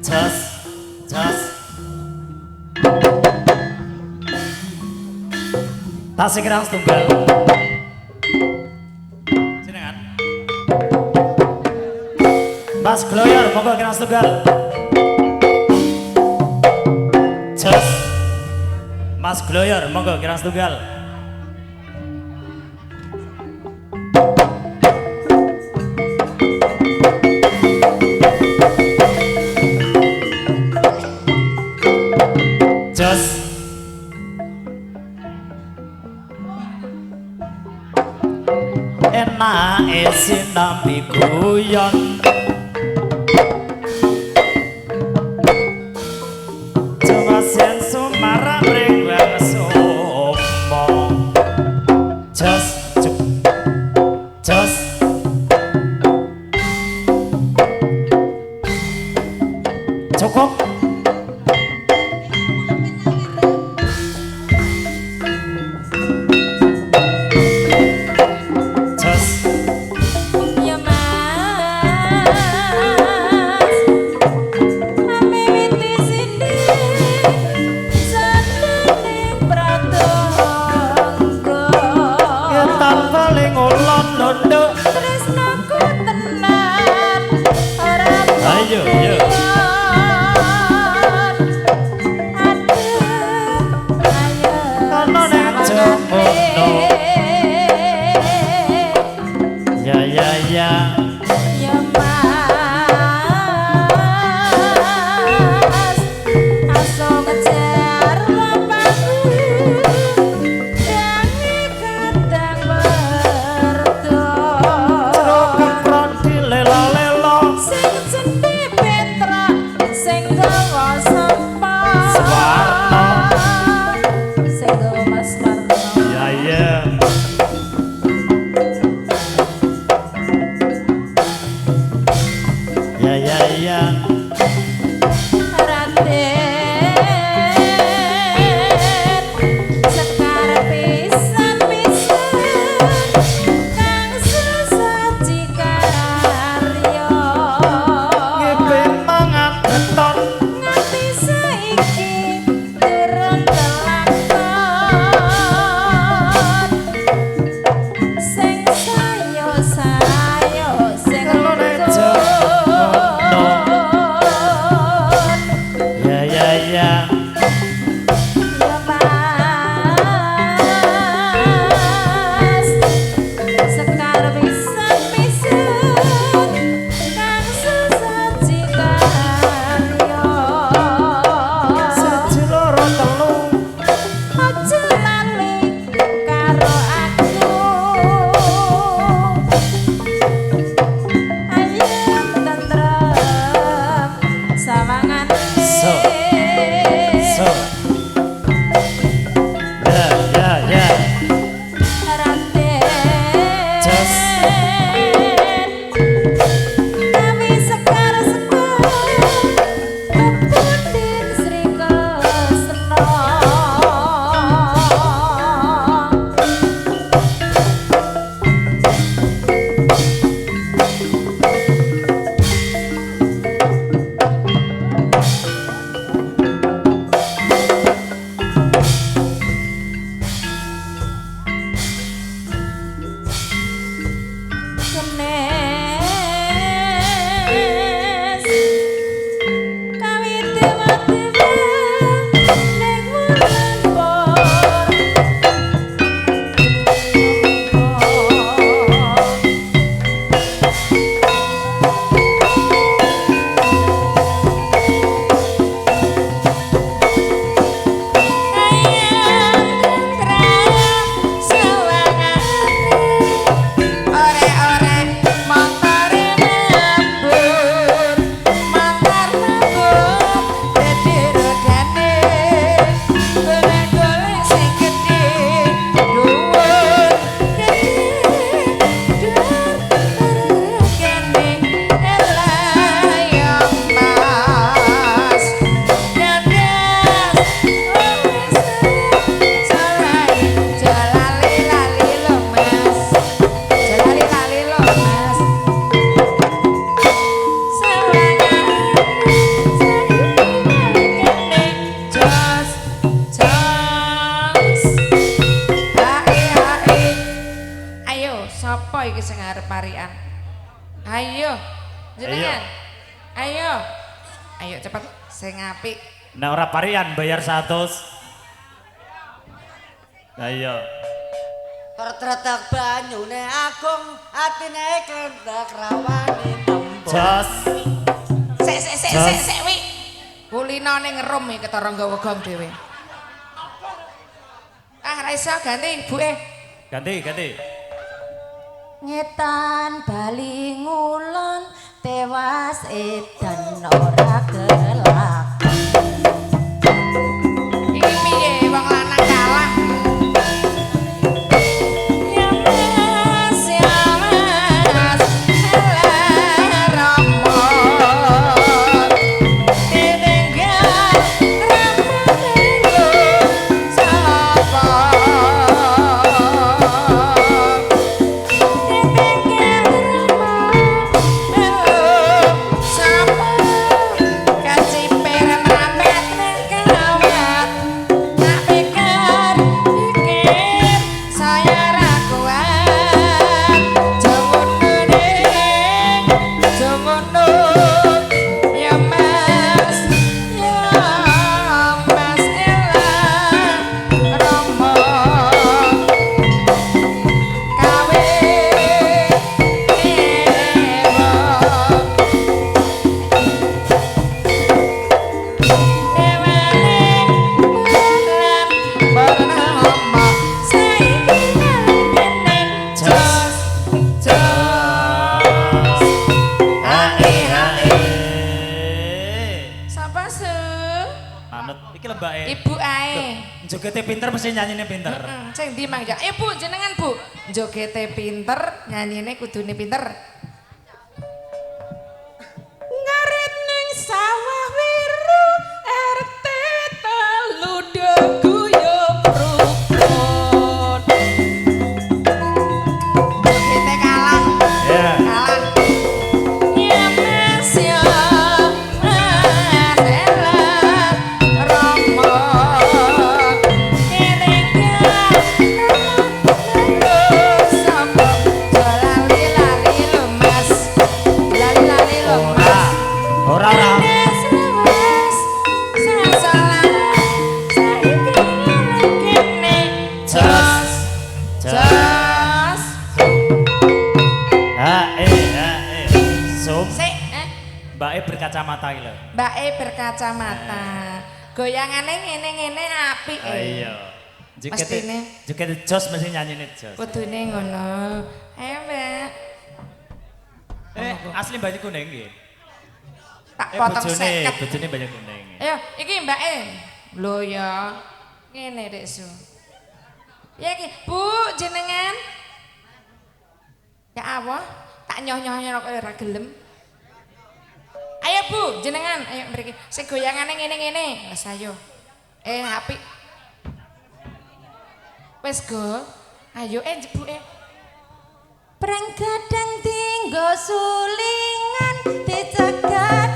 Jas. Tasik Kerang Tunggal. Jenengan. Mas Gloyor, monggo Kerang Tunggal. Jas. Mas Gloyor, monggo Kerang Tunggal. Enak sinambi guyon coba sen sumara mring wang somo jos cukup Jenengan. Ayo. Ayo cepet sing apik. Nek ora parian bayar 100. Ayo. Pertretak banyune agung atine klendak rawane tembung. Jos. Sik wi. Kulinane ngerum iki ketara nggawa gong dhewe. Ah ra iso ganti ibuke. Ganti. Ngetan bali ngulon tewas edan ora kelak. Iki piye wong lanang kalah. Ibu ae. Jogete pinter mesti nyanyine pinter. Sing ndi Mang? Ya, Bu, jenengan Bu. Jogete pinter, nyanyine kudune pinter. Ngarit ning sawah wiru RT telu guyub rukun. Jogete kalah. Ya. Kalah. Ya Mas ya. Mbake berkacamata iki lho. Mbake berkacamata. Goyangane ngene-ngene apik. Iya. Mestine. Jogete jos mesti nyanyine jos. Kudune ngono. Ayo, Mbak. Asli banyu kuning nggih. Tak potong seket. Bojone banyu kuning. Ayo, iki Mbake. Lho ya. Ngene Dek Su. Ya iki, Bu, jenengan. Ya apa? Tak nyoh-nyoh kok ora gelem. Ayo Bu, jenengan, ayo mriki. Sing goyangane ngene-ngene. Wes ayo. Apik. Wes go. Ayo jebuke. Perang gadang tinggo sulingan dicegat